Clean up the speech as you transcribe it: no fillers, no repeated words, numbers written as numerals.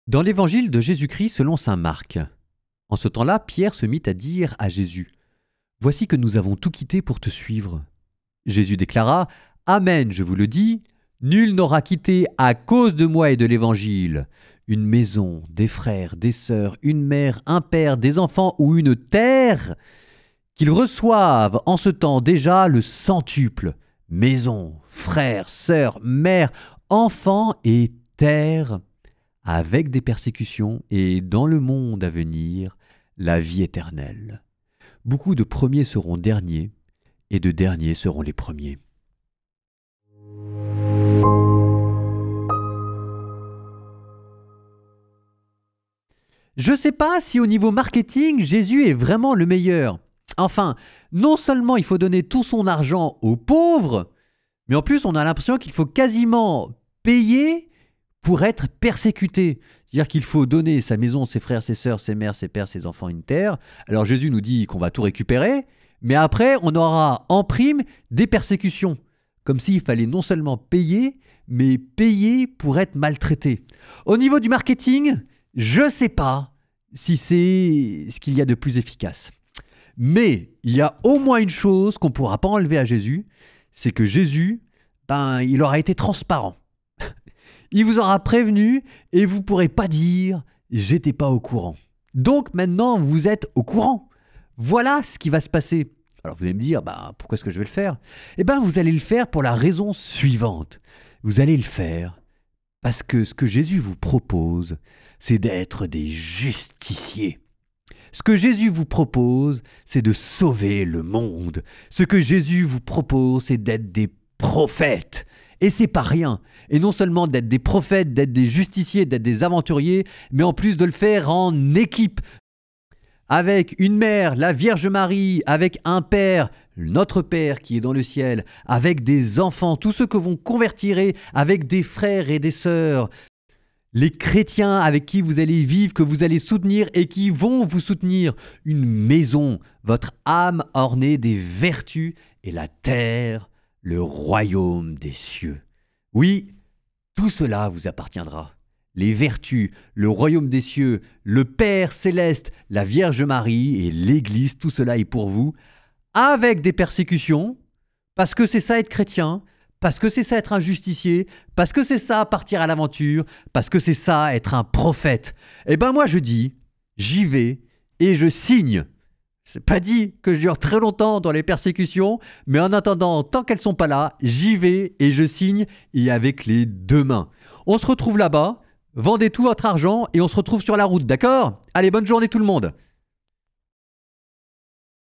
Dans l'évangile de Jésus-Christ selon saint Marc, en ce temps-là, Pierre se mit à dire à Jésus : « Voici que nous avons tout quitté pour te suivre. » Jésus déclara : « Amen, je vous le dis, nul n'aura quitté à cause de moi et de l'évangile une maison, des frères, des sœurs, une mère, un père, des enfants ou une terre, qu'ils reçoivent en ce temps déjà le centuple, maison, frères, sœurs, mère, enfants et terre, avec des persécutions et dans le monde à venir, la vie éternelle. Beaucoup de premiers seront derniers et de derniers seront les premiers. » Je ne sais pas si au niveau marketing, Jésus est vraiment le meilleur. Enfin, non seulement il faut donner tout son argent aux pauvres, mais en plus on a l'impression qu'il faut quasiment payer pour être persécuté. C'est-à-dire qu'il faut donner sa maison, ses frères, ses sœurs, ses mères, ses pères, ses enfants, une terre. Alors Jésus nous dit qu'on va tout récupérer, mais après on aura en prime des persécutions. Comme s'il fallait non seulement payer, mais payer pour être maltraité. Au niveau du marketing, je ne sais pas si c'est ce qu'il y a de plus efficace. Mais il y a au moins une chose qu'on ne pourra pas enlever à Jésus, c'est que Jésus, il aura été transparent. Il vous aura prévenu et vous ne pourrez pas dire « j'étais pas au courant ». Donc maintenant, vous êtes au courant. Voilà ce qui va se passer. Alors vous allez me dire « pourquoi est-ce que je vais le faire ?» Eh bien, vous allez le faire pour la raison suivante. Vous allez le faire parce que ce que Jésus vous propose, c'est d'être des justiciers. Ce que Jésus vous propose, c'est de sauver le monde. Ce que Jésus vous propose, c'est d'être des prophètes. Et c'est pas rien. Et non seulement d'être des prophètes, d'être des justiciers, d'être des aventuriers, mais en plus de le faire en équipe. Avec une mère, la Vierge Marie, avec un père, notre Père qui est dans le ciel, avec des enfants, tous ceux que vous convertirez, avec des frères et des sœurs, les chrétiens avec qui vous allez vivre, que vous allez soutenir et qui vont vous soutenir, une maison, votre âme ornée des vertus et la terre, le royaume des cieux. Oui, tout cela vous appartiendra. Les vertus, le royaume des cieux, le Père céleste, la Vierge Marie et l'Église, tout cela est pour vous, avec des persécutions, parce que c'est ça être chrétien, parce que c'est ça être un justicier, parce que c'est ça partir à l'aventure, parce que c'est ça être un prophète. Eh bien moi je dis, j'y vais et je signe. C'est pas dit que je dure très longtemps dans les persécutions, mais en attendant, tant qu'elles sont pas là, j'y vais et je signe, et avec les deux mains. On se retrouve là-bas, vendez tout votre argent et on se retrouve sur la route, d'accord ? Allez, bonne journée tout le monde !